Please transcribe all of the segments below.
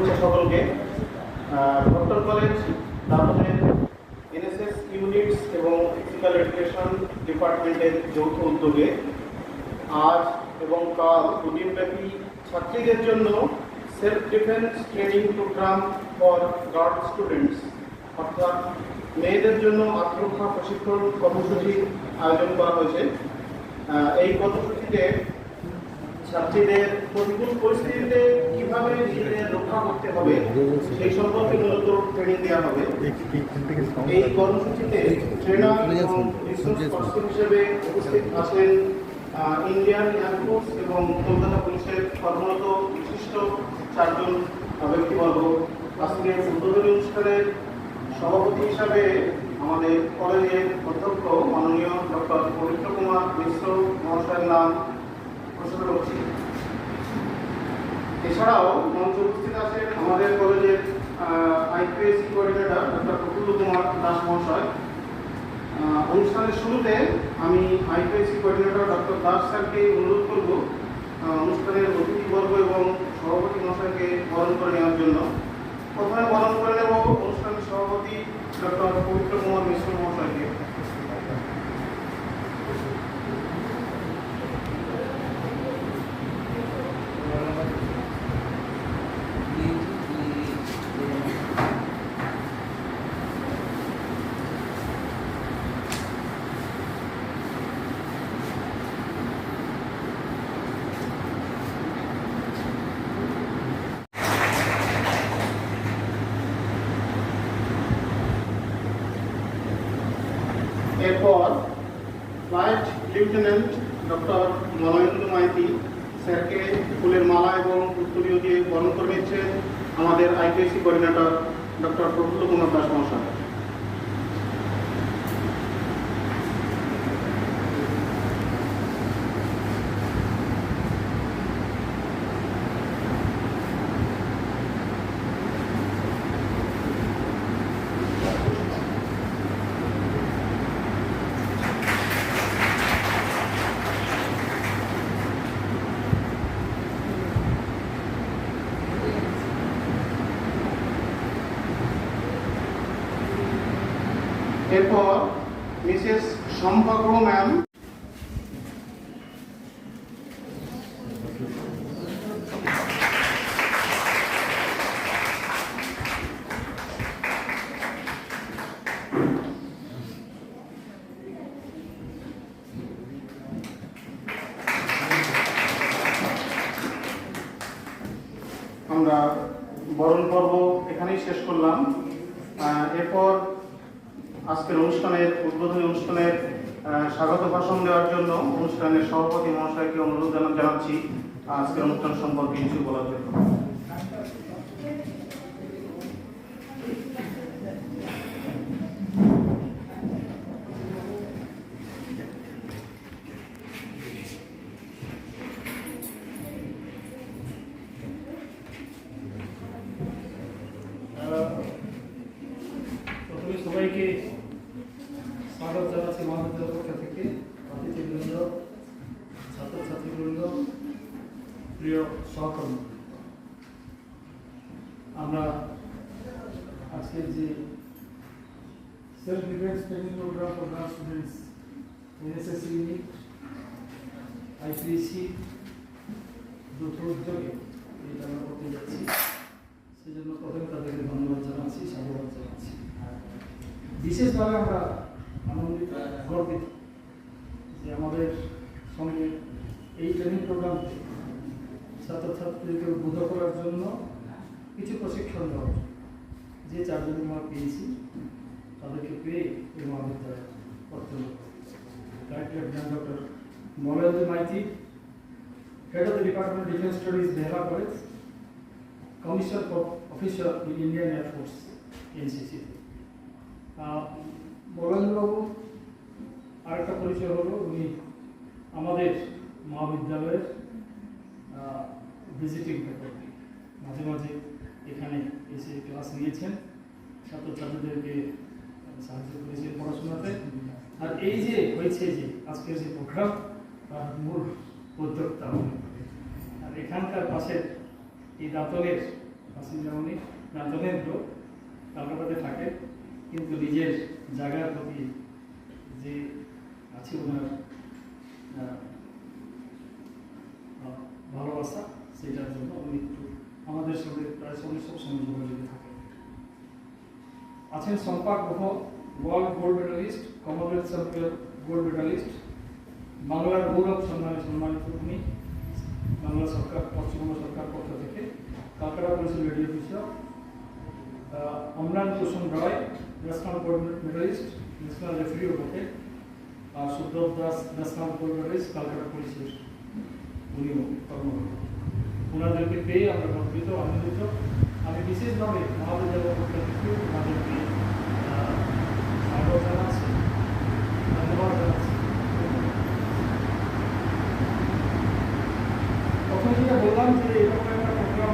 শুভেচ্ছা সকলকে। Doctor college দারুণের এনএসএস ইউনিটস এবং ফিজিক্যাল এডুকেশন ডিপার্টমেন্টের যৌথ উদ্যোগে আজ এবং কাল দুদিনব্যাপী ছাত্রীদের জন্য self defence training programme for girl students অর্থাৎ মেয়েদের জন্য আত্মরক্ষা প্রশিক্ষণ কর্মসূচি আয়োজন করা হয়েছে। এই কর্মসূচিতে ছাত্রীদের প্রতিকূল পরিস্থিতিতে কিভাবে নিজেদের রক্ষা করতে হবে সেই সম্পর্কে মূলত ট্রেনিং দেওয়া হবে। এই কর্মসূচিতে ট্রেনার এবং রিসোর্স পার্সন হিসেবে উপস্থিত আছেন ইন্ডিয়ান এয়ারফোর্স এবং কলকাতা পুলিশের কর্মরত বিশিষ্ট চারজন ব্যক্তিবর্গ। আজকের উদ্বোধনী অনুষ্ঠানের সভাপতি হিসাবে আমাদের কলেজের অধ্যক্ষ মাননীয় ডক্টর পবিত্র কুমার মিশ্র মহাশয়ের নাম ঘোষণা করছি। এছাড়াও মঞ্চে উপস্থিত আছেন আমাদের কলেজের IPSC coordinator doctor Prafulla Kumar Das মহাশয়। অনুষ্ঠানের শুরুতে আমি আইপিএসসি কোঅর্ডিনেটর ডক্টর দাস স্যারকে অনুরোধ করব অনুষ্ঠানের অতিথিবর্গ এবং সভাপতি মহাশয়কে বরণ করে নেওয়ার জন্য। প্রথমে বরণ করে নেব অনুষ্ঠানের সভাপতি ডক্টর পবিত্র কুমার মিশ্র মহাশয়কে। এরপর flight lieutenant doctor Malayendra Maiti স্যারকে ফুলের মালা এবং উত্তরীয় দিয়ে বরণ করে নিচ্ছেন আমাদের IPSC coordinator doctor Prafulla Kumar Das মহাশয়। এরপর মিসেস সম্ভাব্য ম্যাম আমরা বরণ পর্ব এখানেই শেষ করলাম। এরপর আজকের উদ্বোধনী অনুষ্ঠানের স্বাগত ভাষণ দেওয়ার জন্য অনুষ্ঠানের সভাপতি মহাশয়কে অনুরোধ জানাচ্ছি আজকের অনুষ্ঠান সম্পর্কে কিছু বলার জন্য। সবাইকে স্বাগত জানাচ্ছি মহাবিদ্যালয়ের পক্ষ থেকে। অতিথিবৃন্দ, ছাত্রছাত্রীবৃন্দ, প্রিয় সহকর্মী, আমরা আজকের যে self defence training programme for girl students NSS unit IPSC যৌথ উদ্যোগে এটা আমরা করতে যাচ্ছি, সেই জন্য প্রথমে তাদেরকে ধন্যবাদ জানাচ্ছি, স্বাগত জানাচ্ছি। বিশেষভাবে আমরা আনন্দিত, গর্বিত যে আমাদের সঙ্গে এই ট্রেনিং প্রোগ্রামে ছাত্রছাত্রীদেরকে উদ্বুদ্ধ করার জন্য কিছু প্রশিক্ষণ দেওয়া যে চারজন আমরা পেয়েছি তাদেরকে পেয়ে এই মহাবিদ্যালয়ে কর্তব্য doctor Malayendra Maiti, head of the department of defence studies, Behala college, commission officer in Indian air force NCC. মলয়েন্দ্রবাবু আরেকটা পরিচয় হলো, উনি আমাদের মহাবিদ্যালয়ের ভিজিটিং ফ্যাকাল্টি, মাঝে মাঝে এখানে এসে ক্লাস নিয়েছেন, ছাত্রছাত্রীদেরকে সাহায্য করেছেন পড়াশোনাতে। আর এই যে হয়েছে যে আজকের যে প্রোগ্রাম, তার মূল উদ্যোক্তা। আর এখানকার পাশের এই দাঁতনের যেমনই রাজনেন্দ্র কলকাতাতে থাকে, কিন্তু নিজের জায়গার প্রতি যে আছে ওনার ভালোবাসা, সেটার জন্য উনি একটু আমাদের সঙ্গে প্রায় সব সময় যোগাযোগে থাকেন। আছেন Sampak Guha, world gold medallist, commonwealth champion gold medallist, বাংলার গৌরব সম্মানিত উনি, বাংলা সরকার, পশ্চিমবঙ্গ সরকার পক্ষ থেকে কলকাতা পুলিশের radio officer. Amran Kusum Roy, national gold medallist, national referee okay, আর Subrata Das, national gold medallist, Kolkata পুলিশের উনিও কর্মরত। ওনাদেরকে পেয়ে আমরা গর্বিত, আনন্দিত। আমি বিশেষভাবে মহাবিদ্যালয় থেকে ওনাদেরকে স্বাগত জানাচ্ছি, ধন্যবাদ জানাচ্ছি। প্রথমে যেটা বললাম যে এরকম একটা প্রোগ্রাম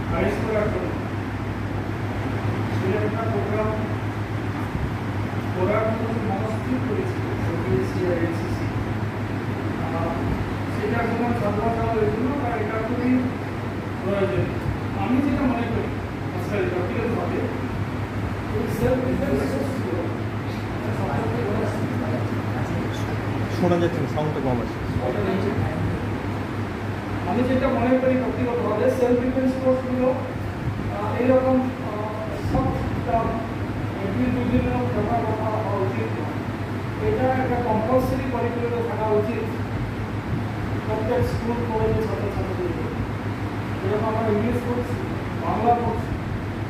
অ্যারেঞ্জ করার জন্য, সেটা একটা প্রোগ্রাম করার জন্য যে মনস্থির করেছিল এনসিসি আর এনসিসি, সেটা তোমার সর্বদা এর জন্য বা এটা খুবই প্রয়োজন। আমি যেটা মনে করি আসলে ব্যক্তিগতভাবে শোনা যাচ্ছে না, সাউন্ডটা কম আছে। আমি যেটা মনে করি ব্যক্তিগতভাবে সেলফ ডিফেন্স কোর্সগুলো এইরকম সব বিভিন্ন ব্যাপার হওয়া উচিত। এটা একটা কম্পালসারি কারিকুলামে থাকা উচিত প্রত্যেক স্কুল কলেজের ছাত্রছাত্রীদের। যেরকম আমরা ইংলিশ পড়ছি, বাংলা পড়ছি,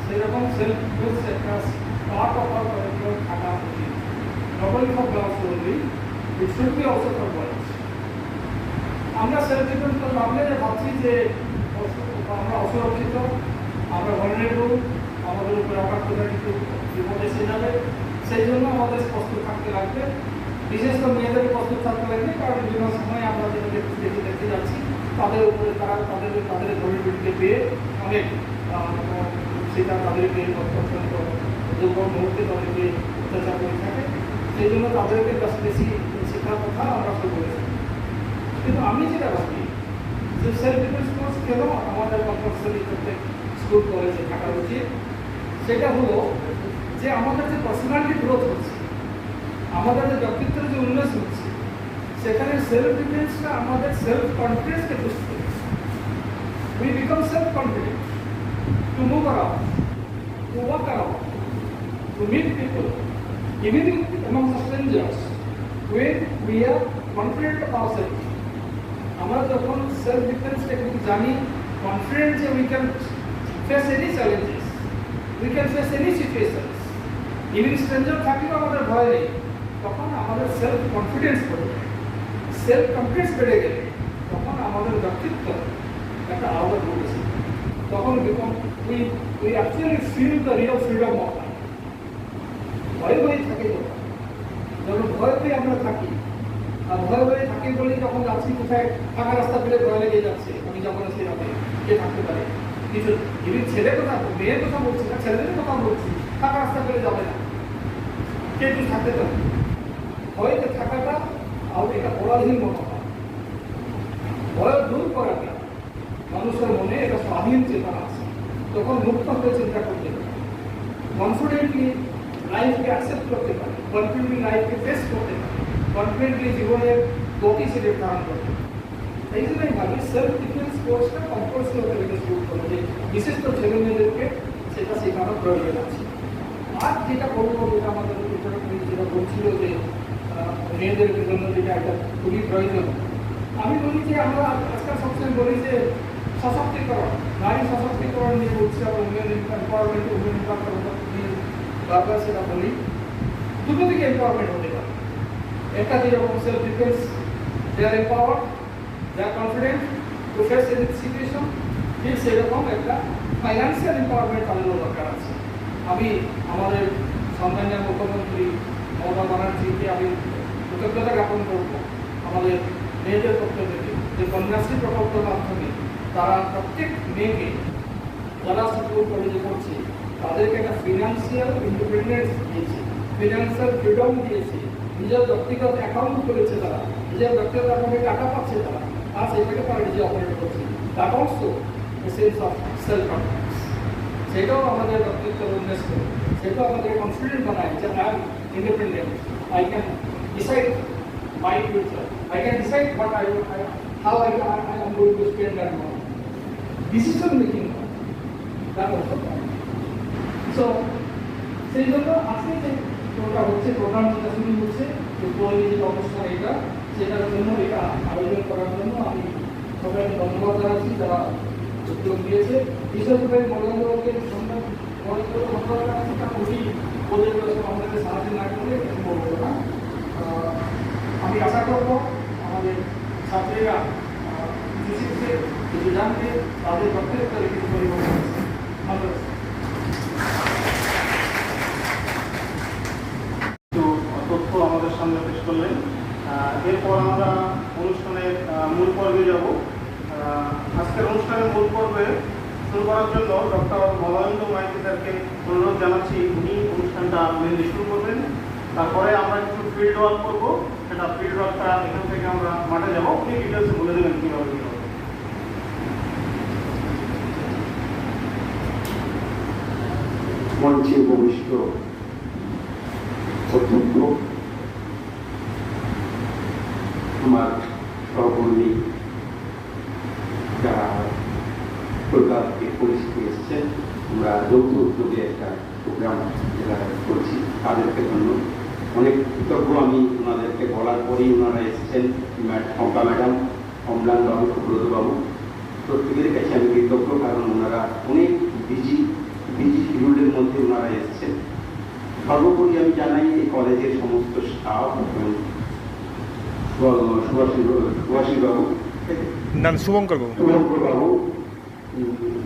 সেরকম সেলফ ডিফেন্স একটা পার্ট অফ আওয়ার কারিকুলাম থাকা উচিত। Not only for girls only, it should be also for boys. আমরা সেলফ ডিফেন্স ভাবলে যে ভাবছি যে আমরা অসুরক্ষিত, আমরা ভালনারেবল, আমাদের উপরে আঘাত করে কিছু বিপদ এসে যাবে, সেই জন্য আমাদের প্রস্তুত থাকতে লাগবে। বিশেষ করে মেয়েদের প্রস্তুত থাকতে লাগবে, কারণ বিভিন্ন সময় আমরা যেটা দেখতে যাচ্ছি তাদের উপরে তাদের ভলিবিলিটিকে পেয়ে অনেক সেটা তাদেরকে অত্যন্ত দুর্বল মুহূর্তে তাদেরকে অত্যাচার করে থাকে। সেই জন্য তাদেরকে কাছে বেশি শেখার কথা আমরা শুরু করেছি। কিন্তু আমি যেটা ভাবি যে সেলফ ডিফেন্স কোর্স কেন আমাদের কম্পালসারি প্রত্যেক স্কুল কলেজে থাকা উচিত, সেটা হলো যে আমাদের যে পার্সোনালিটি গ্রোথ হচ্ছে, আমাদের যে ব্যক্তিত্বের যে উন্নয়ন হচ্ছে, সেখানে সেলফ ডিফেন্সটা আমাদের সেলফ কনফিডেন্সকে বুস্ট করে। We become self confident to move around, to walk around, to meet people, even among strangers, when we are confident of ourselves. আমরা যখন সেলফ ডিফেন্স টেকনিক জানি, কনফিডেন্ট যে we can face any challenges, we can face any situations, even stranger থাকলেও আমাদের ভয় নেই, তখন আমাদের সেলফ কনফিডেন্স বেড়ে যায়। সেলফ কনফিডেন্স বেড়ে গেলে তখন আমাদের ব্যক্তিত্ব একটা আলাদা রূপ এসে, তখন we actually feel the real freedom of life. ভয় ভয়ে থাকে যখন ভয় পেয়ে আমরা থাকি, আর ভয় ভয়ে থাকি বলেই যখন যাচ্ছি কোথায় ফাঁকা রাস্তা পেলে ভয় লেগে যাচ্ছে, আমি যখন সেভাবে কে থাকতে পারে কিছু ছেলে কথা মেয়ের কথা বলছি না, ছেলেদের কথা বলছি, ফাঁকা রাস্তা পেলে যাবে না, কে তুই থাকতে পারে। ভয়তে থাকাটা আর এটা পরাধীন মনোভাব, ভয় দূর করাটা মানুষের মনে একটা স্বাধীন চেতনা আছে, তখন মুক্ত হয়ে চিন্তা করতে পারে, কনফিডেন্টলি লাইফকে অ্যাকসেপ্ট করতে পারে, কনফিডেন্টলি লাইফকে ফেস করতে পারে, কনফিডেন্টলি জীবনের গতি সে নির্ধারণ করতে পারে। এই জন্যই ভাবি সেলফ ডিফেন্স কোর্সটা কম্পালসারি হতে গেলে শুরু কলেজে, বিশেষ করে ছেলে মেয়েদেরকে সেটা শেখানোর প্রয়োজন আছে। আর যেটা করবো, যেটা আমাদের যেটা বলছিল যে মেয়েদের জন্য যেটা একটা খুবই প্রয়োজন, আমি বলি যে আমরা আজকাল সবসময় বলি যে সশক্তিকরণ, নারী সশক্তিকরণ নিয়ে বলছি, আমরা উইমেন এম্পাওয়ারমেন্ট, উইমেন এম্পাওয়ারমেন্ট নিয়ে বারবার সেটা বলি। দুটো দিকে এম্পাওয়ারমেন্ট হতে পারে, একটা যেরকম self defence, they are empowered, they are confident to face any situation, ঠিক সেরকম একটা ফাইন্যান্সিয়াল এম্পাওয়ারমেন্ট তাদেরও দরকার আছে। আমি আমাদের সম্মানীয় মুখ্যমন্ত্রী মমতা ব্যানার্জিকে আমি কৃতজ্ঞতা জ্ঞাপন করব আমাদের মেয়েদের পক্ষ থেকে, যে কন্যাশ্রী প্রকল্পের মাধ্যমে তারা প্রত্যেক মেয়েকে যারা স্কুল কলেজে পড়ছে তাদেরকে একটা ফিনান্সিয়াল ইন্ডিপেন্ডেন্স দিয়েছে, ফিনান্সিয়াল ফ্রিডম দিয়েছে, নিজের ব্যক্তিগত অ্যাকাউন্ট করেছে তারা, নিজের ব্যক্তিগত অ্যাকাউন্টে টাকা পাচ্ছে তারা, আর সেটাকে তারা নিজে অপারেট করছে। That also a sense of self-confidence. সেটাও আমাদের ব্যক্তিত্বের উন্মেষ করে, সেটাও আমাদের কনফিডেন্ট বানায় যে I am independent, I can decide my future, I can decide what how I am going to spend that money. Decision making, that also. So, সেই জন্য আজকে যে প্রোগ্রাম যেটা শুরু হচ্ছে, যে অবস্থা এটা, সেটার জন্য এটা আয়োজন করার জন্য আমি সবাইকে ধন্যবাদ জানাচ্ছি যারা উদ্যোগ দিয়েছে। বিশেষ করে মহিলাদেরকে ধন্যবাদ জানাচ্ছি, কারণ উনি ওদের আমাদেরকে সাহায্য না করলে কিছু বলবো না। আমি আশা করবো আমাদের ছাত্রীরা শিখছে, কিছু জানতে, তাদের প্রত্যেকটা কিছু পরিবর্তন হচ্ছে। তথ্য আমাদের সামনে পেশ করলেন। এরপর আমরা অনুষ্ঠানের মূল পর্বে যাব। আজকের অনুষ্ঠানের মূল পর্বে শুরু করার জন্য ডক্টর মলয়েন্দ্র মাইতি স্যারকে অনুরোধ জানাচ্ছি, উনি অনুষ্ঠানটা মেনলি শুরু করবেন। তারপরে আমরা কিছু ফিল্ড ওয়ার্ক করবো, সেটা ফিল্ড ওয়ার্কটা এখান থেকে আমরা মাঠে যাবো, উনি ডিটেলসে বলে দেবেন কীভাবে কী হবে। মঞ্চে উপবিষ্ট অধ্যক্ষ, আমার সহকর্মী যারা কলকাতা থেকে পরিস্থিতি এসেছেন, আমরা যৌথ উদ্যোগে একটা প্রোগ্রাম যেটা করছি, তাদেরকে জন্য অনেক কৃতজ্ঞ। আমি ওনাদেরকে বলার পরেই ওনারা এসেছেন, শম্পা ম্যাডাম, অম্লান বাবু, সুব্রত বাবু, প্রত্যেকের কাছে আমি কৃতজ্ঞ, কারণ ওনারা অনেক বিজি শিডিউলের মধ্যে ওনারা এসেছেন। সর্বোপরি আমি জানাই এই কলেজের সমস্ত স্টাফ এবং সুভাষী বাবু, শুভঙ্কর বাবু,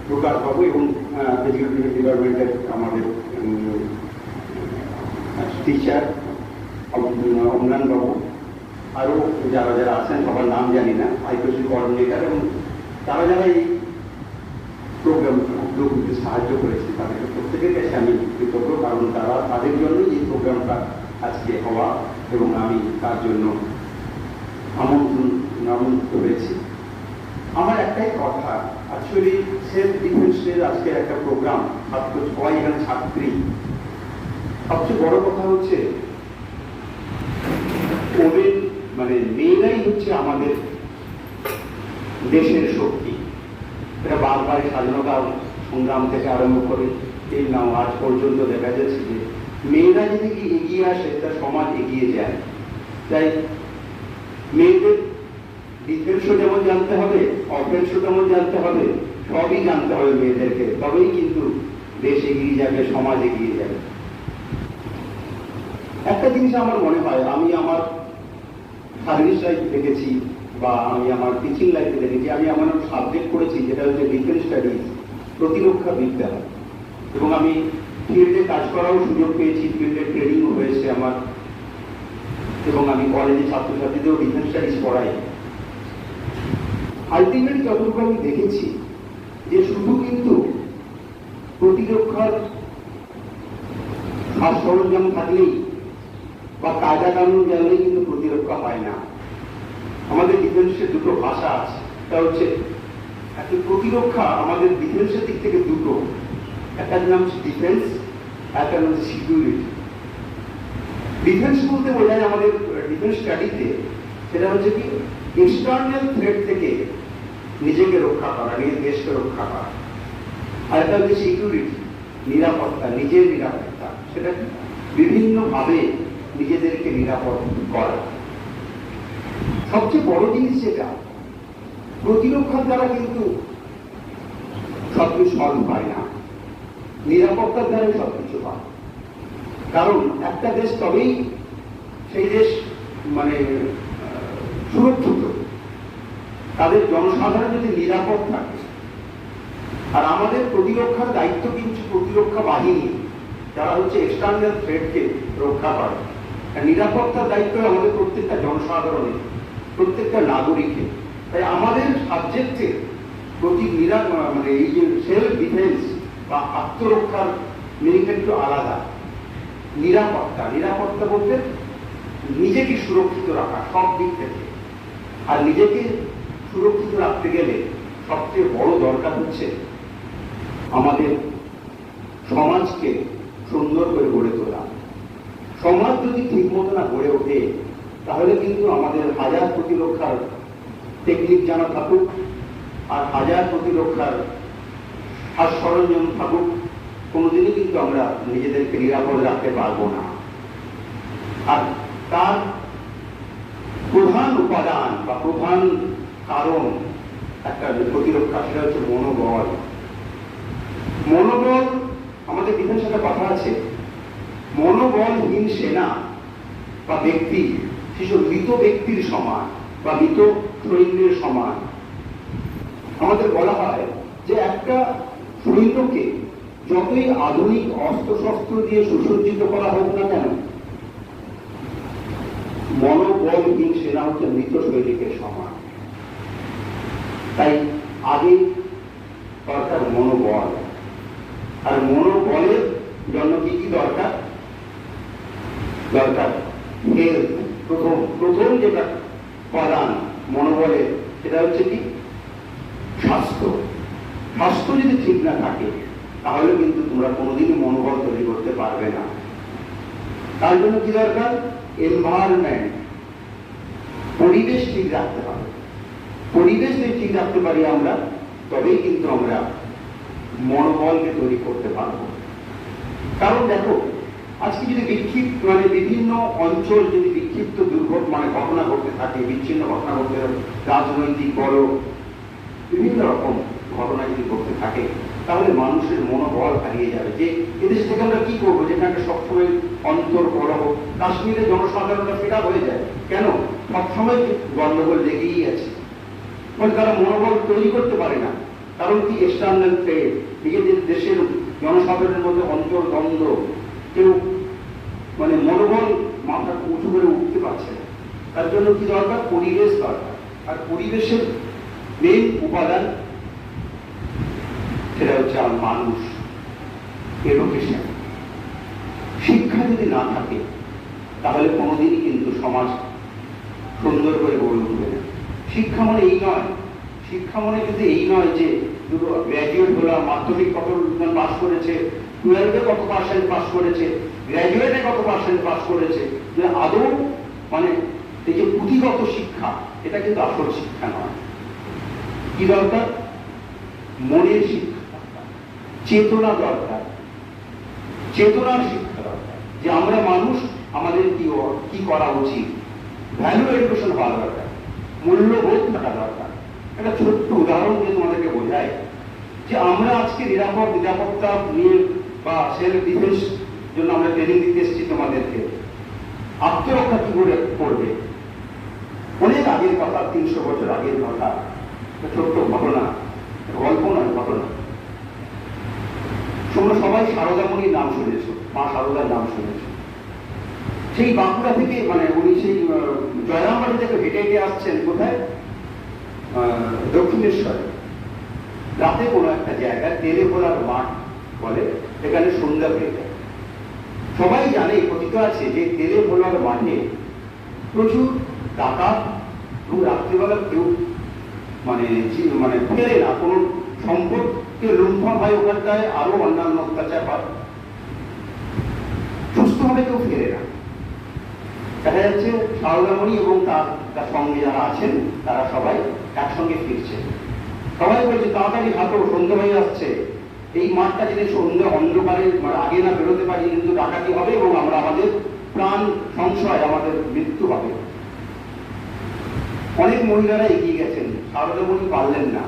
প্রকাশ বাবু এবং এডুকেশন ডিপার্টমেন্টের আমাদের টিচার অম্লান বাবু, আরও যারা যারা আছেন সবার নাম জানি না, আইপিসি কোঅর্ডিনেটর, এবং তারা যারা এই প্রোগ্রাম উদ্যোগ দিতে সাহায্য করেছে তাদেরকে প্রত্যেকের কাছে আমি কৃতজ্ঞ, কারণ তারা তাদের জন্যই এই প্রোগ্রামটা আজকে হওয়া এবং আমি তার জন্য আমন্ত্রিত হয়েছি। আমার একটাই কথা, অ্যাকচুয়ালি সেলফ ডিফেন্সের আজকে একটা প্রোগ্রাম, ছাত্র সবাই এখানে ছাত্রী। সবচেয়ে বড় কথা হচ্ছে ওদের মানে মেয়েরাই হচ্ছে আমাদের দেশের শক্তি। এটা বারবার স্বাধীনতা সংগ্রাম থেকে আরম্ভ করে এই নাও আজ পর্যন্ত দেখা যাচ্ছে যে মেয়েরা যদি এগিয়ে আসে তা সমাজ এগিয়ে যায়। তাই মেয়েদের ডিফেন্সও যেমন জানতে হবে, অফেন্সও যেমন জানতে হবে, সবই জানতে হবে মেয়েদেরকে, তবেই কিন্তু দেশ এগিয়ে যাবে, সমাজ এগিয়ে যাবে। একটা জিনিস আমার মনে হয়, আমি আমার সার্ভিস লাইফ দেখেছি বা আমি আমার টিচিং লাইফে দেখেছি, আমি এমন একটা সাবজেক্ট করেছি যেটা হচ্ছে ডিফেন্স স্টাডিজ, প্রতিরক্ষা বিদ্যা, এবং আমি ফিল্ডে কাজ করারও সুযোগ পেয়েছি, ফিল্ডে ট্রেনিংও হয়েছে আমার, এবং আমি কলেজে ছাত্রছাত্রীদেরও ডিফেন্স স্টাডিজ পড়াই। আলটিমেটলি যতটুকু আমি দেখেছি যে শুধু কিন্তু প্রতিরক্ষার সাজ সরঞ্জাম থাকলেই বা কায়দা কানুন জানলেই কিন্তু প্রতিরক্ষা হয় না। আমাদের ডিফেন্সের দুটো ভাষা আছে, তা হচ্ছে একটা প্রতিরক্ষা আমাদের ডিফেন্সের দিক থেকে দুটো, একটা নাম হচ্ছে ডিফেন্স, একটা নাম হচ্ছে সিকিউরিটি। ডিফেন্স বলতে বোঝায় আমাদের ডিফেন্স স্টাডিতে সেটা হচ্ছে কি এক্সটার্নাল থ্রেট থেকে নিজেকে রক্ষা করা, নিজের দেশকে রক্ষা করা। আর একটা হচ্ছে সিকিউরিটি, নিরাপত্তা, নিজের নিরাপত্তা, সেটা বিভিন্নভাবে নিজেদেরকে নিরাপদ করা। সবচেয়ে বড় জিনিস যেটা, প্রতিরক্ষার দ্বারা কিন্তু সবকিছু সলভ হয় না, নিরাপত্তার দ্বারাই সবকিছু হয়। কারণ একটা দেশ তবেই সেই দেশ মানে সুরক্ষিত, তাদের জনসাধারণ যদি নিরাপদ থাকে। আর আমাদের প্রতিরক্ষার দায়িত্ব কিন্তু প্রতিরক্ষা বাহিনী, যারা হচ্ছে এক্সটার্নাল থ্রেটকে রক্ষা করে। আর নিরাপত্তার দায়িত্ব আমাদের প্রত্যেকটা জনসাধারণের, প্রত্যেকটা নাগরিকের। তাই আমাদের সাবজেক্টে মানে এই যে সেলফ ডিফেন্স বা আত্মরক্ষার মিনিং একটু আলাদা। নিরাপত্তা বলতে নিজেকে সুরক্ষিত রাখা সব দিক থেকে। আর নিজেকে সুরক্ষিত রাখতে গেলে সবচেয়ে বড় দরকার হচ্ছে আমাদের সমাজকে সুন্দর করে গড়ে তোলা। সমাজ যদি ঠিক মতো না গড়ে ওঠে তাহলে কিন্তু আমাদের হাজার প্রতিরক্ষার টেকনিক জানা থাকুক আর হাজার প্রতিরক্ষার সাজ সরঞ্জাম থাকুক, কোনোদিনই কিন্তু আমরা নিজেদেরকে নিরাপদ রাখতে পারবো না। আর তার প্রধান উপাদান বা প্রধান কারণ একটা প্রতিরক্ষা, সেটা হচ্ছে মনোবল। মনোবল, আমাদের ডিফেন্স একটা কথা আছে, মনোবলহীন সেনা বা ব্যক্তি সেসব মৃত ব্যক্তির সমান বা মৃত সৈন্যের সমান। আমাদের বলা হয় যে একটা সৈন্যকে যতই আধুনিক অস্ত্রশস্ত্র দিয়ে সুসজ্জিত করা হোক না কেন, মনোবলহীন সেনা হচ্ছে মৃত সৈনিকের সমান। তাই আগে দরকার মনোবল, আর মনোবলের জন্য কি কি দরকার? দরকার হেলথ। প্রথম যেটা উপাদান মনোবলের, সেটা হচ্ছে কি? স্বাস্থ্য। স্বাস্থ্য যদি ঠিক না থাকে তাহলে কিন্তু তোমরা কোনোদিনই মনোবল তৈরি করতে পারবে না। তার জন্য কি দরকার? এনভায়রনমেন্ট, পরিবেশ ঠিক রাখতে হবে। পরিবেশ যদি ঠিক রাখতে পারি আমরা, তবেই কিন্তু আমরা মনোবলকে তৈরি করতে পারবো। কারণ দেখো, আজকে যদি বিভিন্ন অঞ্চল যদি বিক্ষিপ্ত ঘটনা ঘটতে থাকে, বিচ্ছিন্ন ঘটনা ঘটতে, রাজনৈতিক বড় বিভিন্ন রকম ঘটনা যদি ঘটতে থাকে, তাহলে মানুষের মনোবল হারিয়ে যাবে। যে এদেশ থেকে আমরা কি করবো, যেখানে সবসময় অন্তর কলহ, কাশ্মীরের জনসাধারণরা ফেরা হয়ে যায় কেন? সবসময় গন্ডগোল লেগেই আছে। তারা মনোবল তৈরি করতে পারে না। কারণ কি? এক্সটার্নাল ট্রেড, নিজেদের দেশের জনসাধারণের মধ্যে অন্তর্দ্বন্দ্ব, কেউ মনোবল মাথা উঁচু করে উঠতে পারছে না। তার জন্য কি দরকার? পরিবেশ দরকার। আর পরিবেশের মেন উপাদান সেটা হচ্ছে মানুষ, এডুকেশন। শিক্ষা যদি না থাকে তাহলে কোনোদিনই কিন্তু সমাজ সুন্দর করে গড়ে উঠবে না। শিক্ষা মানে এই নয়, শিক্ষা মানে কিন্তু এই নয় যে দুটো গ্র্যাজুয়েট হলো, মাধ্যমিক কত পাস করেছে, 12-এ কত পার্সেন্ট পাস করেছে, গ্র্যাজুয়েটে কত পার্সেন্ট পাস করেছে, আদৌ এই যে পুঁথিগত শিক্ষা, এটা কিন্তু আসল শিক্ষা নয়। কি দরকার? মনের শিক্ষা, চেতনা দরকার, চেতনার শিক্ষা দরকার, যে আমরা মানুষ, আমাদের কি করা উচিত, ভ্যালু এডুকেশন হওয়া দরকার, মূল্যবোধ থাকা দরকার। একটা ছোট্ট উদাহরণ দিয়ে তোমাদেরকে বোঝায় যে আমরা আজকে নিরাপত্তা নিয়ে বা সেলফ ডিফেন্স জন্য আমরা ট্রেনিং দিতে এসেছি তোমাদেরকে। আত্মরক্ষা কি করে করবে? অনেক আগের কথা, 300 বছর আগের কথা, ছোট্ট ঘটনা, গল্প নয়, ঘটনা। তোমরা সবাই সারদামণির নাম শুনেছ, মা সারদার নাম শুনেছ। সেই বাঁকুড়া থেকে উনি সেই জয়রামবাড়ি থেকে হেঁটে হেঁটে আসছেন কোথায়? দক্ষিণেশ্বরে। রাতে কোনো একটা জায়গায় তেলে ভোলার মাঠ বলে, এখানে সন্ধ্যা হয়ে যায়। সবাই জানে, কথিত আছে যে তেলে ভোলার মাঠে প্রচুর ডাকাত, এবং রাত্রিবেলা কেউ ফেরে না, কোনো সম্পদকে লুণ্ঠন হয় ওখানটায়, আরো অন্যান্য অত্যাচার হয়, সুস্থভাবে কেউ ফেরে না। দেখা যাচ্ছে সারদামণি এবং তার সঙ্গে যারা আছেন তারা সবাই একসঙ্গে ফিরছে। সবাই বলছে তাড়াতাড়ি হাঁটো, সন্ধ্যে হয়ে যাচ্ছে। এই মাঠটা যদি সন্ধ্যে অন্ধকারে আগে না বেরোতে পারি কিন্তু ডাকাতি হবে এবং আমরা আমাদের প্রাণ সংশয়, আমাদের মৃত্যু হবে। অনেক মহিলারা এগিয়ে গেছেন, সারদামণি পারলেন না।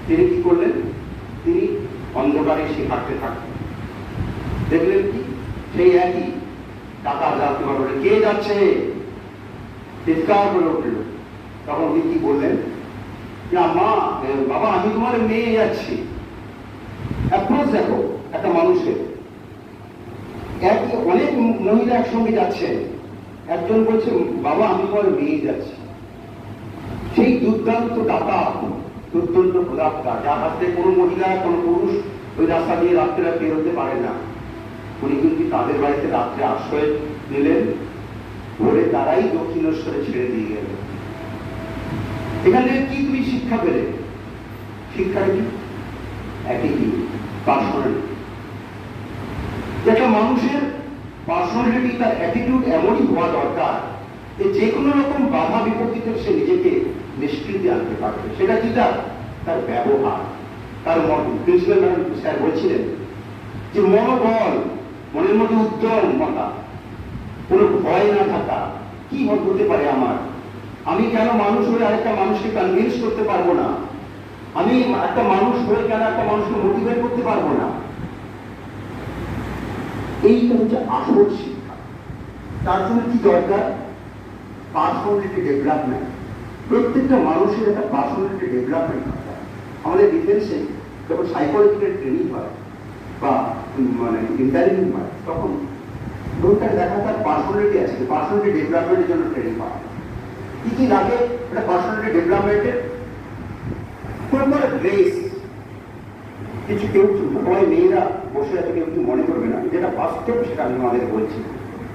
তিনি কি করলেন? তিনি অন্ধকারে সে হাঁটতে থাকতেন। দেখলেন কি? সেই একই টাকা জানতে পারবে, কে যাচ্ছে, চিৎকার করে উঠল। তখন উনি কি বললেন? যে মা, বাবা, আমি তোমার মেয়ে যাচ্ছি। অ্যাপ্রোচ দেখো একটা মানুষের। অনেক মহিলা একসঙ্গে যাচ্ছেন, একজন বলছে বাবা আমি তোমার মেয়ে যাচ্ছি। সেই দুর্দান্ত ডাকা, দুর্দান্ত প্রদাক্তা, যার হাতে কোনো মহিলা কোনো পুরুষ ওই রাস্তা দিয়ে রাত্রে বেরোতে পারে না, উনি কিন্তু তাদের বাড়িতে রাত্রে আশ্রয় নিলেন, ভোরে তারাই দক্ষিণেশ্বরে ছেড়ে দিয়ে গেলেন। এখান থেকে কি তুমি শিক্ষা পেলে? শিক্ষাটা কি? একই কি? পার্সোনালিটি। একটা মানুষের পার্সোনালিটি, তার অ্যাটিটিউড এমনই হওয়া দরকার যে কোনো রকম বাধা বিপত্তিতে সে নিজেকে নিষ্কৃতি আনতে পারবে। সেটা কি? তার ব্যবহার, তার মন। প্রিন্সিপাল ম্যাডাম স্যার বলছিলেন যে মনোবল, মনের মধ্যে উদ্যমতা, কোনো ভয় না থাকা। কি হতে পারে আমার? আমি কেন মানুষ হয়ে আরেকটা মানুষকে কনভিন্স করতে পারবো না? আমি একটা মানুষ হয়ে কেন একটা মানুষকে মোটিভেট করতে পারবো না? এইটা হচ্ছে আসল শিক্ষা। তার জন্য কি দরকার? Personality development. প্রত্যেকটা মানুষের একটা পার্সোনালিটি ডেভেলপমেন্ট দরকার। আমাদের ডিফেন্সে যখন সাইকোলজিক্যাল ট্রেনিং হয় বা মানে ইন্টারভিউ হয়, তখন লোকটাকে দেখা তার পার্সোনালিটি আছে, পার্সোনালিটি ডেভেলপমেন্টের জন্য ট্রেনিং হয়। কি কি লাগে একটা পার্সোনালিটি ডেভেলপমেন্টের? ড্রেস। কিছু কেউ সবাই মেয়েরা বসে আছে, কেউ কি মনে করবে না, যেটা বাস্তব সেটা আমি আমাদের বলছি।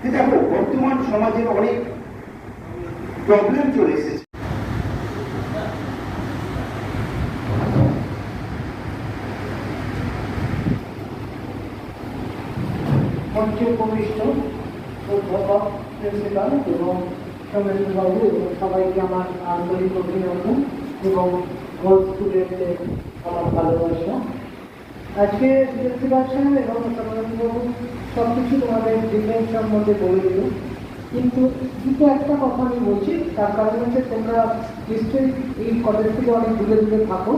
যে দেখো, বর্তমান সমাজের অনেক প্রবলেম চলে এসেছে। মঞ্চে উপবিষ্ট অধ্যাপক, প্রিন্সিপাল এবং সমেন্দ্রবাবু এবং সবাইকে আমার আন্তরিক অভিনন্দন এবং হোল স্টুডেন্টদের আমার ভালোবাসা। আজকে প্রিন্সিপাল সাহেব এবং সমেন্দ্রবাবু সব কিছু তোমাদের ডিফেন্স সম্বন্ধে বলে দিল, কিন্তু দুটো একটা কথা আমি বলছি। তার কারণ হচ্ছে তোমরা নিশ্চয়ই এই কলেজ থেকে অনেক দূরে দূরে থাকো।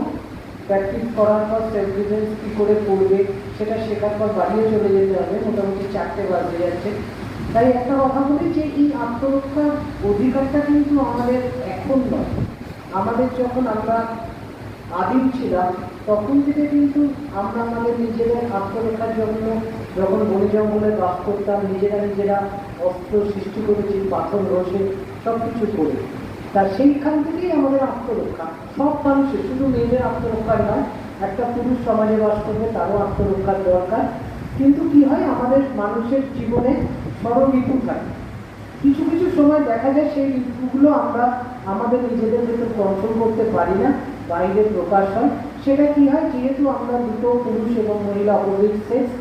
প্র্যাকটিস করার পর সেলফ ডিফেন্স কী করে করবে সেটা শেখার পর বাড়িয়ে চলে যেতে হবে, মোটামুটি 4টে বাজে যাচ্ছে। তাই একটা কথা বলি যে এই আত্মরক্ষার অধিকারটা কিন্তু আমাদের এখন নয়, আমাদের যখন আমরা আদিম ছিলাম তখন থেকে কিন্তু আমরা আমাদের নিজেদের আত্মরক্ষার জন্য যখন বনে জঙ্গলে বাস করতাম, নিজেরা অস্ত্র সৃষ্টি করেছি, পাথর রসে সব কিছু করে। তা সেইখান থেকেই আমাদের আত্মরক্ষা, সব মানুষের, শুধু মেয়েদের আত্মরক্ষার নয়, একটা পুরুষ সমাজে বাস করবে তারও আত্মরক্ষার দরকার। কিন্তু কি হয়, আমাদের মানুষের জীবনে ষড়ঋতু থাকে। কিছু কিছু সময় দেখা যায় সেই ঋতুগুলো আমরা আমাদের নিজেদের ভেতর কন্ট্রোল করতে পারি না, বাইরে প্রকাশ হয়। সেটা কি হয়, যেহেতু আমরা দুটো পুরুষ এবং মহিলা অপোজিট সেক্স,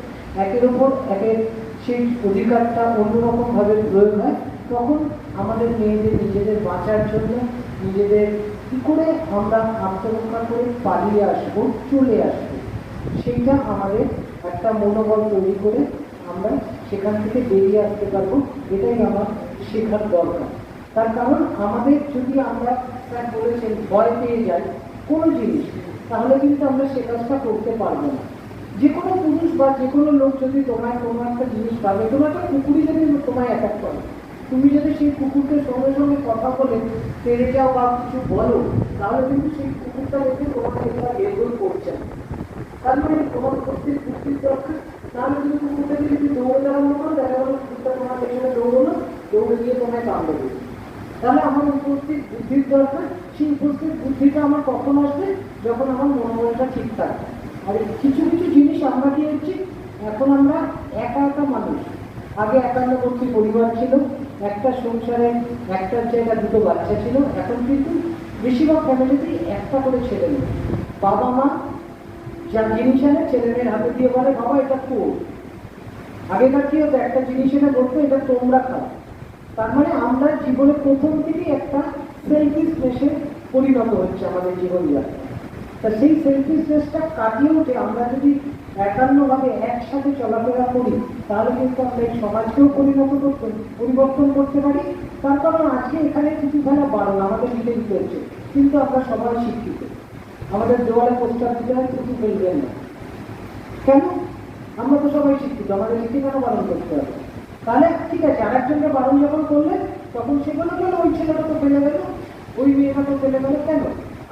একের ওপর একের সেই অধিকারটা অন্যরকমভাবে প্রয়োগ হয়, তখন আমাদের মেয়েদের নিজেদের বাঁচার জন্য নিজেদের কী করে আমরা আত্মরক্ষা করে পালিয়ে আসবো, চলে আসবো, সেইটা আমাদের একটা মনোবল তৈরি করে আমরা সেখান থেকে বেরিয়ে আসতে পারবো। এটাই আমার শেখার দরকার। তার কারণ আমাদের যদি আমরা, স্যার বলেছেন, ভয় পেয়ে যাই কোনো জিনিস, তাহলে কিন্তু আমরা সে কাজটা করতে পারবো না। যে কোনো পুরুষ বা যে কোনো লোক যদি তোমায় কোনো একটা জিনিস পাবে, তোমার একটা কুকুরই যদি তোমায় অ্যাটাক করে, তুমি যদি সেই কুকুরকে সঙ্গে সঙ্গে কথা বলে তেড়ে যাও বা কিছু বলো, তাহলে কিন্তু সেই কুকুরটা দেখে তোমাকে এটা বের করছে না। তার মানে তোমার প্রত্যেক বুদ্ধির দরকার। তাহলে তুমি কুকুরটা যদি তুমি দৌড়ে দাঁড়ানো করো, দেখা গেলো কুকুরটা তোমার পেছনে দৌড়লো, দৌড়ে গিয়ে তোমায় কামড়ে দেবে। তাহলে আমার উপস্থিত বুদ্ধির দরকার। সেই উপস্থিত বুদ্ধিটা আমার কখন আসবে? যখন আমার মনোবলটা ঠিক থাকবে। আর কিছু কিছু জিনিস আমরা কি হচ্ছে, এখন আমরা একা একা মানুষ। আগে একান্নবর্তী পরিবার ছিল, একটা সংসারে একটার জায়গায় দুটো বাচ্চা ছিল। এখন কিন্তু বেশিরভাগ ফ্যামিলিতেই একটা করে ছেলে মেয়ে, বাবা মা যা জিনিস আনে ছেলে মেয়ের হাতে দিয়ে বলে, বাবা এটা তোর। আগেকার কি হতো, একটা জিনিস এনে বলতো, এটা তোমরা খাও। তার মানে আমরা জীবনে প্রথম থেকেই একটা সেলফিশনেসে পরিণত হচ্ছে আমাদের জীবনযাত্রা। তা সেই সেলফিশনেসটা কাটিয়ে উঠে আমরা যদি একান্নভাবে একসাথে চলাফেরা করি, তাহলে কিন্তু আমরা এই সমাজকেও পরিবর্তন করতে পারি। তার কারণ আজকে এখানে কিছু খেলা বারণ আমাদের নিজেই চলছে, কিন্তু আমরা সবাই শিক্ষিত। আমাদের দেওয়ালে পোস্টার দিতে হয় কিছু ফেলবেন না, কেন? আমরা তো সবাই শিক্ষিত, আমাদের শিক্ষিত কেন বারণ করতে হবে? তাহলে ঠিক আছে, আরেকজনকে বারণ যখন করলে তখন সেগুলো কেন, ওই ছেলেটা তো ফেলে গেল, ওই মেয়েটা তো ফেলে গেল, কেন?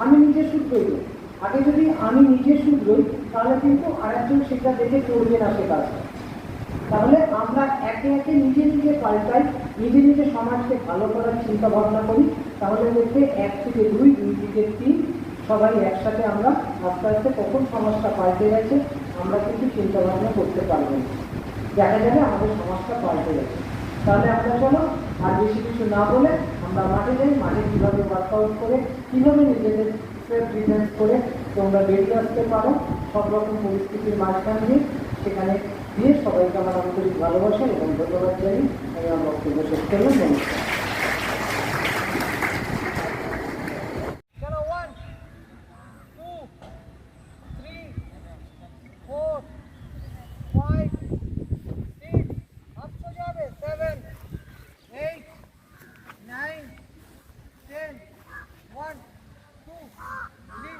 আমি নিজে শুধরই। আগে যদি আমি নিজে শুধরই, তাহলে কিন্তু আরেকজন সেটা দেখে করবে না সে কাজটা। তাহলে আমরা একে একে নিজে নিজে পাল্টাই, নিজে নিজে সমাজকে ভালো করার চিন্তা ভাবনা করি, তাহলে দেখবে 1 থেকে 2, 2 থেকে 3 সবাই একসাথে আমরা আস্তে আস্তে কখন সমাজটা পাল্টে গেছে আমরা কিন্তু চিন্তা ভাবনা করতে পারবো না। দেখা যাবে আমাদের সমাজটা পাল্টে গেছে। তাহলে আমরা চলো আর বেশি কিছু না বলে আমরা মাঠে যাই। মাঠে কীভাবে ওয়ার্কআউট করে, কীভাবে নিজেদের সেলফ ডিফেন্স করে তোমরা বেরিয়ে আসতে পারো সব রকম পরিস্থিতির মাঝখান দিয়ে, সেখানে দিয়ে সবাইকে আমার আন্তরিক ভালোবাসা এবং ধন্যবাদ জানিয়ে আমি আমার বক্তব্য শেষ করলাম। নমস্কার। चलो 1 2 3 4 5 6 अब सो जावे 7 8 9 10 1 2 3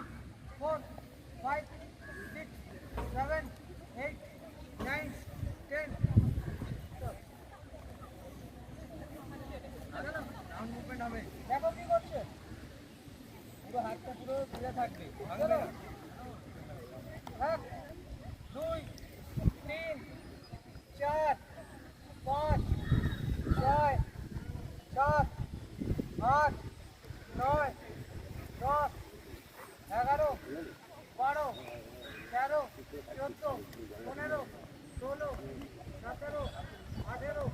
4 5 6 7 8 9 10 রাউন্ড মুভমেন্ট হবে। দেখো কি করছে, পুরো হাতটা পুরো খুলে থাকবে, ভাঙবে না। 1 2 3 4 5 6 7 8 9 10 11 12 13 14 15 16 17 18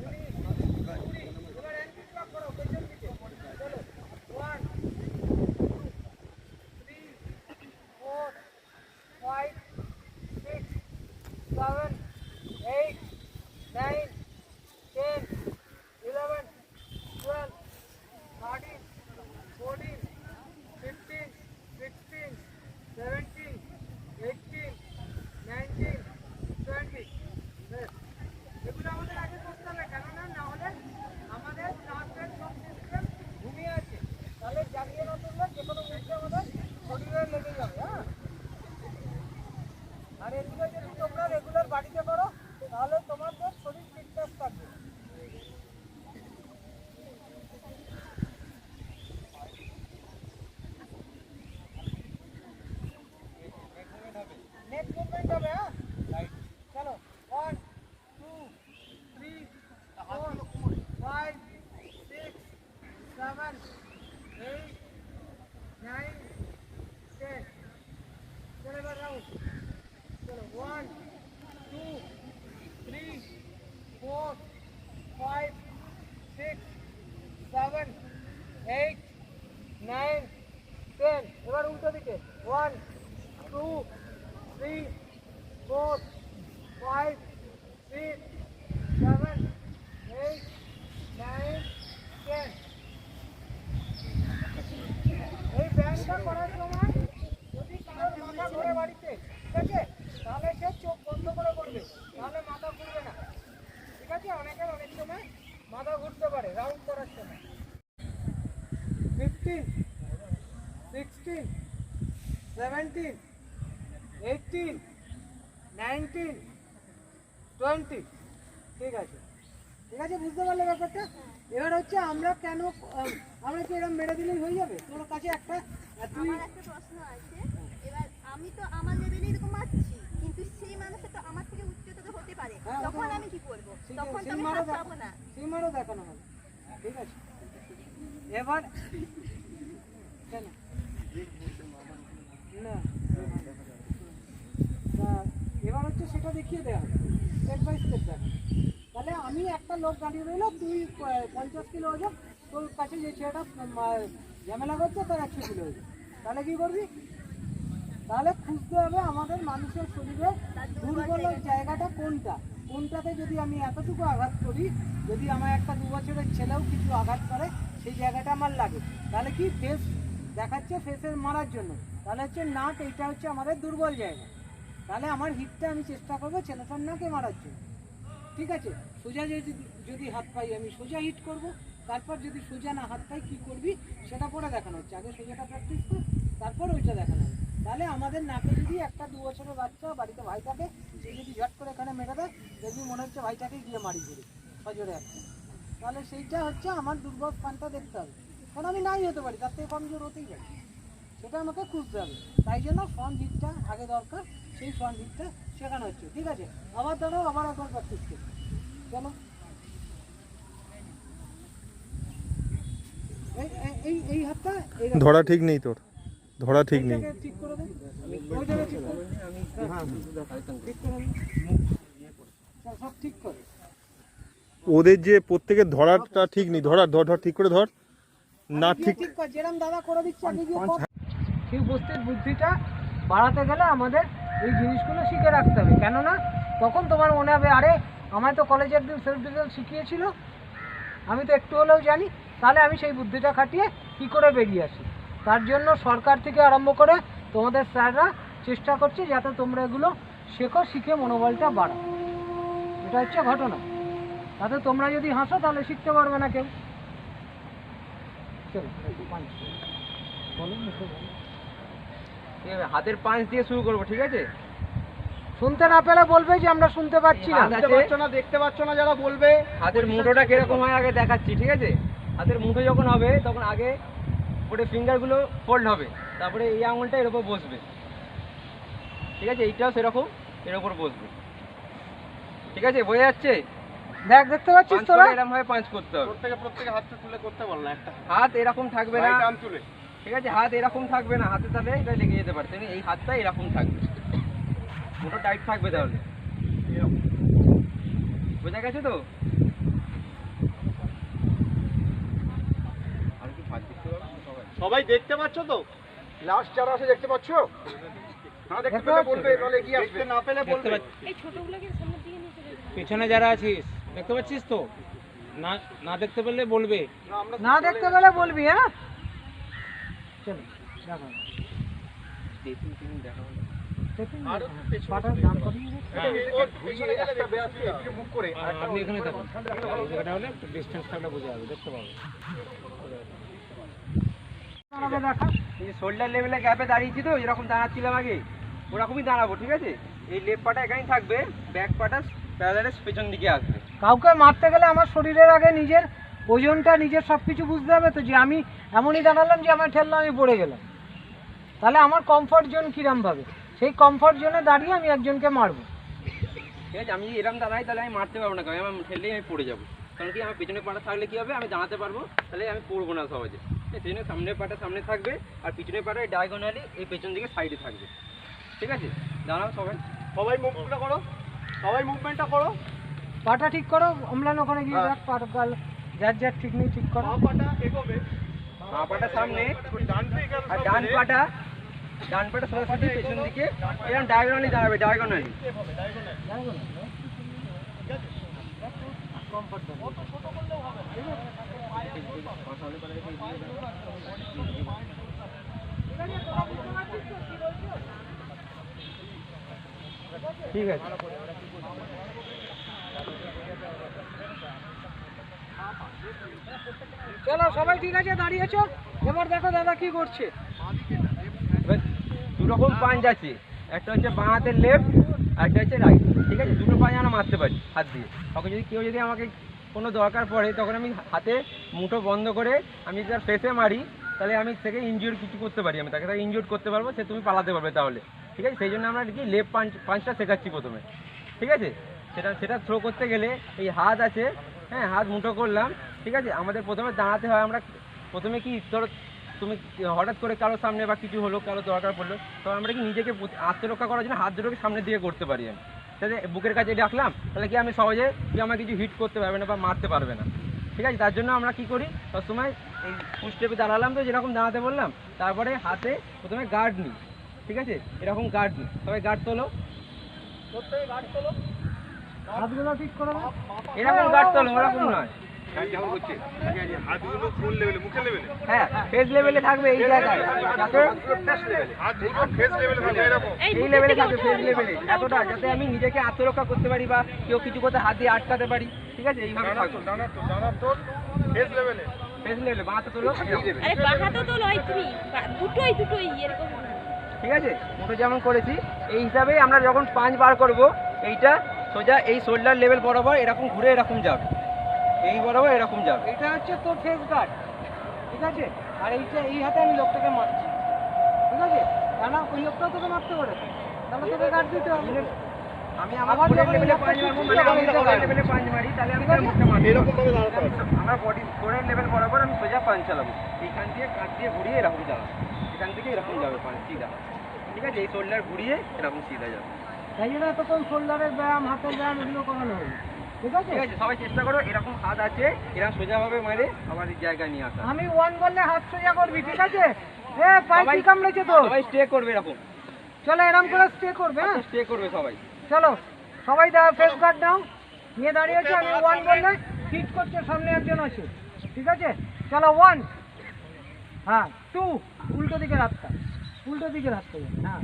19 20। এবার এন্ট্রি ক্লাব করো পেছন দিকে। চলো 1 3 4 5 6 7 8 9 10 11 12 13 14 15 16 17 18 19 20। এগুলো আমাদের আগে করতে হবে, কেননা না হলে আমাদের নার্ভের সব সিস্টেম ঘুমিয়ে আছে, তাহলে জাগিয়ে না তুললে যে কোনো মুহূর্তে আমাদের শরীরে লেগে যাবে। হ্যাঁ, আর এগুলো যদি তোমরা রেগুলার বাড়িতে করো তাহলে তোমাদের শরীর ফিটনেস থাকবে। নেক্সট মুভমেন্ট হবে। হ্যাঁ, চলো 1 2 3 4 5 6 7 8 9 10। চলো এবার রাউন্ড। চলো 1 2 3 4 5 6 7 8 9 10। এবার উল্টো দিকে 1 2 3 4 5 6 7 8 9 10। এই ব্যায়ামটা করার সময় যদি কারোর মাথা ঘোরে বাড়িতে, ঠিক আছে, তাহলে সে চোখ বন্ধ করে করবে, তাহলে মাথা ঘুরবে না। ঠিক আছে, অনেকের অনেক সময় মাথা ঘুরতে পারে রাউন্ড করার সময়। 15 16 17 18 19 20। ঠিক আছে, ঠিক আছে, বুঝতে পারলে ব্যাপারটা। এবার হচ্ছে আমরা কেন আমরা কি এরকম মেরে দিলেই হয়ে যাবে? তোর কাছে একটা তুই আমার একটা প্রশ্ন আছে। এবার আমি তো আমার লেভেলে এরকম মারছি, কিন্তু সেই মানুষটা তো আমার থেকে উচ্চতা হতে পারে, হ্যাঁ, তখন ওটা- আমি কি করব? ঠিক তখন আছে, তো আমি সিমারও হাত পাবো না। সিমারও দেখানো হবে। ঠিক আছে, এবার কেন না তা এবার হচ্ছে সেটা দেখিয়ে দেওয়া হবে, স্টেপ বাই স্টেপ দেখা। তাহলে আমি একটা লোক দাঁড়িয়ে রইলো, তুই 50 কিলো ওজন, তোর কাছে যে ছেলেটা ঝামেলা করছে তার 100 কিলো ওজন, তাহলে কি করবি? তাহলে খুঁজতে হবে আমাদের মানুষের শরীরে দুর্বল জায়গাটা কোনটা, কোনটাতে যদি আমি এতটুকু আঘাত করি, যদি আমার একটা 2 বছরের ছেলেও কিছু আঘাত করে সেই জায়গাটা আমার লাগে, তাহলে কি ফেস দেখাচ্ছে ফেসের মারার জন্য, তাহলে হচ্ছে নাক, এইটা হচ্ছে আমাদের দুর্বল জায়গা, তাহলে আমার হিটটা আমি চেষ্টা করবো ছেলেটার নাকে মারার জন্য। ঠিক আছে, সোজা যদি হাত পাই আমি সোজা হিট করব, তারপর যদি সোজা না হাত পাই কী করবি সেটা পরে দেখানো হচ্ছে, আগে সোজাটা প্র্যাকটিস কর, তারপর ওইটা দেখানো হবে। তাহলে আমাদের নাকে যদি একটা 2 বছরের বাচ্চা বাড়িতে ভাই থাকে, সে যদি ঝট করে এখানে মেরে দেয়, দেখবি মনে হচ্ছে ভাইটাকে গিয়ে মারি করে সজোরে একটা, তাহলে সেইটা হচ্ছে আমার দুর্বল স্থানটা দেখতে হবে, কারণ আমি নাই হতে পারি, তার থেকে কমজোর হতেই পারি, সেটা আমাকে খুঁজতে হবে। তাই জন্য ফ্রন্ট হিটটা আগে দরকার, সেই ফ্রন্ট হিটটা শেখানো হচ্ছে। ঠিক আছে, আবার দাঁড়াও, আবার একবার প্র্যাকটিস করি। চলো, এই হাতটা ধরা ঠিক নেই তোর, ধরা ঠিক নেই। ঠিক করে দেন, ওই জায়গায় ঠিক করে ঠিক করে দিন। সব ঠিক করে ওদের যে প্রত্যেকের ধরাটা ঠিক নেই, ধর ধর ঠিক করে ধর না, ঠিক ঠিক কর, যেরকম দাদা করে দিচ্ছে আগে গিয়ে কর। সেই উপস্থিত বুদ্ধিটা বাড়াতে গেলে আমাদের এই জিনিসগুলো শিখে রাখতে হবে। কেননা তখন তোমার মনে হবে, আরে আমায় তো কলেজে একদিন সেলফ ডিফেন্স শিখিয়েছিল, আমি তো একটু হলেও জানি, তাহলে আমি সেই বুদ্ধিটা খাটিয়ে কী করে বেরিয়ে আসি। তার জন্য সরকার থেকে আরম্ভ করে তোমাদের স্যাররা চেষ্টা করছে যাতে তোমরা এগুলো শেখো, শিখে মনোবলটা বাড়াও। এটা হচ্ছে ঘটনা। তাতে তোমরা যদি হাসো তাহলে শিখতে পারবে না কেউ। চলো বলো, মুখে বলো। হাতের পাঁচ দিয়ে শুরু করবো, ঠিক আছে? শুনতে না পেলে বলবে যে আমরা শুনতে পাচ্ছি না, দেখতে পাচ্ছ না যারা বলবে। হাতের মুঠোটা কিরকম হয় আগে দেখাচ্ছি, ঠিক আছে? হাতের মুঠো যখন হবে তখন আগে উপরে ফিঙ্গারগুলো ফোল্ড হবে, তারপরে এই আঙুলটা এর উপর বসবে, ঠিক আছে? এইটাও সেরকম এর উপর বসবে, ঠিক আছে? বোঝা যাচ্ছে? দেখ, দেখতে পাচ্ছিস তোরা? এরকম ভাবে পাঁচ করতে হবে। প্রত্যেকে হাতটা তুলে করতে বল না, একটা হাত এরকম থাকবে না, টান তুলে। ঠিক আছে? হাত এরকম থাকবে না, হাতে তাহলে এটা লেগে যেতে পারে। এই হাতটা এরকম থাকবে, মুঠো টাইট থাকবে, তাহলে বোঝা গেছে তো? আর কি ভাত দেখতে পাবো সবাই দেখতে পাচ্ছ তো? লাস্ট যারা আছে দেখতে পাচ্ছ? না দেখতে পেলে বলবে, তাহলে কি আসবে, না পেলে বলবে। পেছনে যারা আছিস দেখতে পাচ্ছিস তো? না না দেখতে পেলে বলবে। না দেখতে পেলে বলবি, হ্যাঁ? চলো দেখো, পাটার দাম কত? আপনি এখানে থাকুন, এই জায়গাটা হলে একটু ডিস্টেন্স থাকলে বোঝা যাবে, দেখতে পাবো। দেখা এই শোল্ডার লেভেলে গ্যাপে দাঁড়িয়েছি তো, যেরকম দাঁড়াচ্ছিলাম আগে ওরকমই দাঁড়াবো, ঠিক আছে? এই লেফট পাটা এখানেই থাকবে, ব্যাক পাটা প্যারালাইজ পেছন দিকে আসবে। কাউকে মারতে গেলে আমার শরীরের আগে নিজের ওজনটা, নিজের সব কিছু বুঝতে হবে তো, যে আমি এমনই দাঁড়ালাম যে আমার ঠেললাম, আমি পড়ে গেলাম, তাহলে আমার কমফর্ট জোন কিরম ভাবে, সেই কমফর্ট জোনে দাঁড়িয়ে আমি একজনকে মারবো, ঠিক আছে? আমি এরকম দাঁড়াই তাহলে আমি মারতে পারবো না, কারণ আমার ঠেললেই আমি পড়ে যাবো। কারণ কি, আমার পেছনে পাটা থাকলে কি হবে, আমি দাঁড়াতে পারবো, তাহলে আমি পড়বো না সহজে। সেই জন্য সামনের পাটা সামনে থাকবে, আর পিছনের পাটা ডায়াগোনালি এই পেছন দিকে সাইডে থাকবে, ঠিক আছে? দাঁড়াও সবাই, সবাই মুভমেন্টটা করো, সবাই মুভমেন্টটা করো। পাটা ঠিক করো, অম্লান ওখানে গিয়ে দেখ, পাটা গাল যার যার ঠিক নেই, ঠিক করো। পাটা এগোবে, বাঁ পাটা সামনে, ডান দিকে আর ডান পাটা সরাসরি পেছন দিকে এরকম ডায়াগোনালি দাঁড়াবে, ডায়াগোনালি। ঠিক আছে, চলো সবাই ঠিক আছে, দাঁড়িয়েছো? এবার দেখো দাদা কি করছে। এবার দু রকম পাঞ্চ আছে, একটা হচ্ছে বাঁ হাতের লেফট, আর একটা হচ্ছে রাইট, ঠিক আছে? দুটো পাঞ্চ আমরা মারতে পারি হাত দিয়ে। তখন যদি কেউ যদি আমাকে কোনো দরকার পড়ে, তখন আমি হাতে মুঠো বন্ধ করে আমি যার ফেসে মারি, তাহলে আমি থেকে ইনজিওর কিছু করতে পারি, আমি তাকে ইনজিওর করতে পারবো, সে তুমি পালাতে পারবে তাহলে, ঠিক আছে? সেই জন্য আমরা কি লেফট পাঞ্চটা শেখাচ্ছি প্রথমে, ঠিক আছে? সেটা থ্রো করতে গেলে এই হাত আছে, হ্যাঁ, হাত মুঠো করলাম, ঠিক আছে? আমাদের প্রথমে দাঁড়াতে হয়। আমরা প্রথমে কি, তুমি হঠাৎ করে কারো সামনে বা কিছু হলো, কারো দরকার পড়লো, তো আমরা কি নিজেকে আত্মরক্ষা করার জন্য হাত দুটোকে সামনের দিকে করতে পারি। আমি তাহলে বুকের কাছে রাখলাম, তাহলে কি আমি সহজে কি আমার কিছু হিট করতে পারবে না বা মারতে পারবে না, ঠিক আছে? তার জন্য আমরা কি করি, সবসময় এই ফুল স্টেপে দাঁড়ালাম তো, যেরকম দাঁড়াতে বললাম, তারপরে হাতে প্রথমে গার্ড নিই, ঠিক আছে? এরকম গার্ড নিই, সবাই গার্ড তোলো, হাতগুলো ঠিক করো, এরকম গার্ড তোলো, ওরকম নয়। হাতগুলো ফুল লেভেলে, মুখে লেভেলে, হ্যাঁ, ফেস লেভেলে থাকবে এই জায়গায়, যাতে হাতগুলো ফেস লেভেলে থাকবে, এরকম এই লেভেলে থাকবে, ফেস লেভেলে এতটা, যাতে আমি নিজেকে আত্মরক্ষা করতে পারি বা কেউ কিছু করতে হাত দিয়ে আটকাতে পারি, ঠিক আছে? এইভাবে থাকবে ডানা তো ফেস লেভেলে, ফেস লেভেলে, বাঁহাতে তোলো, আরে বাহাতে তো লয় তুমি, দুটোই এরকম, ঠিক আছে? মুঠো যেমন করেছি এই হিসাবেই আমরা যখন পাঁচ বার করব, এইটা সোজা এই শোল্ডার লেভেল বরাবর এরকম ঘুরে এরকম যাবে, এই বরাবর এরকম যাবে। এটা হচ্ছে তোর ফেস গার্ড, ঠিক আছে? আর এইটা, এই হাতে আমি লোকটাকে মারছি, ঠিক আছে? কেন ওই লোকটাও তোকে মারতে পারে, তাহলে তোকে গার্ড দিতে হবে। আমি আমার কোরের লেভেলে পাঁচ মারবো, মানে আমি কোরের লেভেলে পাঁচ মারি, তাহলে আমি মুখটা মারবো, এরকম ভাবে দাঁড়াতে হবে। আমার বডি কোরের লেভেল বরাবর আমি সোজা পাঁচ চালাবো, এইখান দিয়ে কাঁধ দিয়ে ঘুরিয়ে এরকম চালাবো, এখান থেকে এরকম যাবে পাঁচ সিধা, ঠিক আছে? এই শোল্ডার ঘুরিয়ে এরকম সিধা যাবে। তাই জন্য এতক্ষণ শোল্ডারের ব্যায়াম, হাতের ব্যায়াম এগুলো করানো হবে, ঠিক আছে? ঠিক আছে, সবাই চেষ্টা করো, এরকম হাত আছে, এরকম সোজাভাবে মারে আবার এই জায়গায় নিয়ে আসা। আমি 1 বললে হাত সোজা করবি, ঠিক আছে? এ পাই কামড়েছে তো সবাই স্টে করবে এরকম, চলো এরকম করে স্টে করবে হ্যাঁ স্টে করবে সবাই। চলো সবাই দাও ফেস গার্ড দাও নিয়ে দাঁড়িয়ে আছে আমি 1 বললে হিট করছে সামনে একজন আছে ঠিক আছে চলো 1 হ্যাঁ 2 উল্টো দিকে রাস্তা হ্যাঁ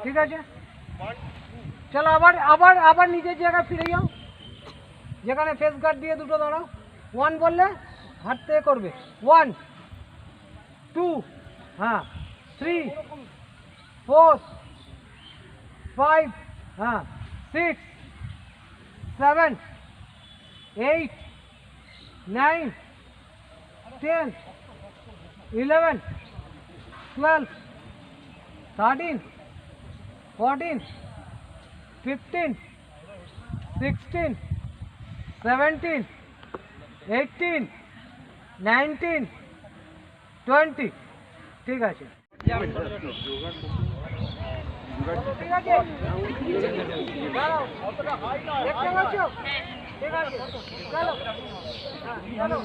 ঠিক আছে চলো আবার আবার আবার নিজের জায়গায় ফিরে যাও যেখানে ফেস গার্ড দিয়ে দুটো দাঁড়াও 1 বললে হাত থেকে করবে 1 2 হ্যাঁ 3 4 5 হ্যাঁ 6 7 8 9 10 11 12 13 14 15 16 17 18 19 20 ঠিক আছে ঠিক আছে দাঁড়াও দেখতে পাচ্ছ ঠিক আছে চলো চলো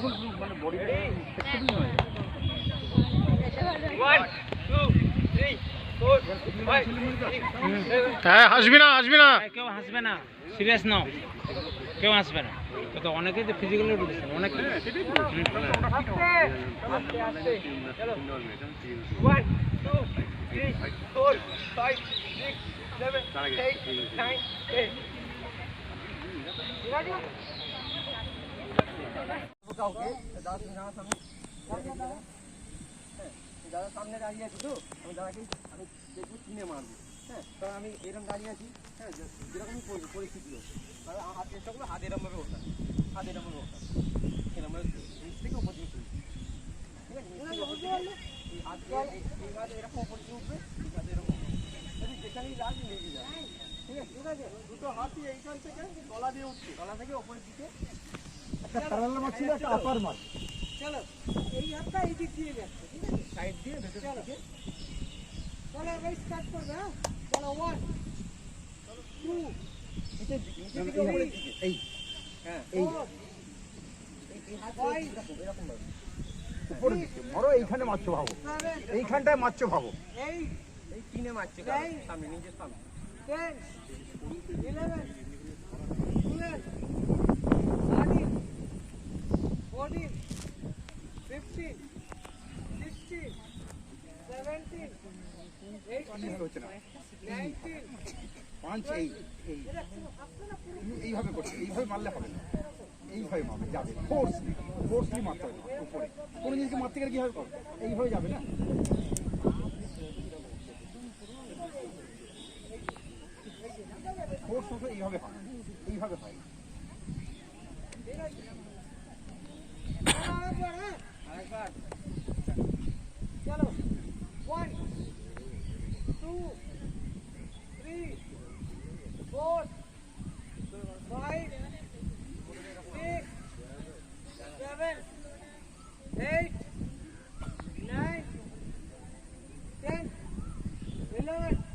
হ্যাঁ হাসবি না কেউ হাসবে না, সিরিয়াস নাও, কেউ হাসবে না। তো অনেকেই তো ফিজিক্যালি ঢুকেছেন অনেকে। আস্তে আস্তে চলো 1 2 3 4 5 6 7 8 9 10 ঠিক আছে কাউকে দাদা সামনে দাঁড়িয়ে আছি তো আমি দাদাকে আমি দেখবো কিনে মারবো হ্যাঁ কারণ আমি এরকম দাঁড়িয়ে আছি হ্যাঁ যেরকমই পরিস্থিতি হোক তাহলে হাত চেষ্টা করবো হাত এরমভাবে ওঠা এরমভাবে থেকে উপর দিকে তুলবো ঠিক আছে এই হাত এরকম উপর দিকে উঠবে এই হাত এরকম যদি যেখানেই লাগে লেগে যাবে ঠিক আছে দুটো হাতই এইখান থেকে গলা দিয়ে উঠছে গলা থেকে ওপরের দিকে একটা প্যারালাল মাছ ছিল একটা আপার মাছ চলো এই হাতটা এই দিক দিয়ে যাচ্ছে ঠিক আছে সাইড দিয়ে ভেতর দিকে চলো এবার স্টার্ট করবে হ্যাঁ চলো 1 2 নিচের দিকে উপরের দিকে এই হ্যাঁ এই হাত এরকম ভাবে উপরের দিকে মরো এইখানে মারছো ভাবো, এইখানটায় মারছো ভাবো। এই কিনে মারছে সামনে নিজের সামনে 10 11 12 13 14 15 16 17 18 হচ্ছে না 19 পাঁচ এইভাবে করছে, এইভাবে মারলে হবে না, এইভাবে মারবে যাবে, ফোর্সলি মারতে হবে উপরে। কোনো জিনিসকে মারতে গেলে কীভাবে করবে, এইভাবে যাবে না। ফোর্স হতো এইভাবে হয়, এইভাবে হয়। চলো 1 2 3 4 5 6 7 8 9 10 11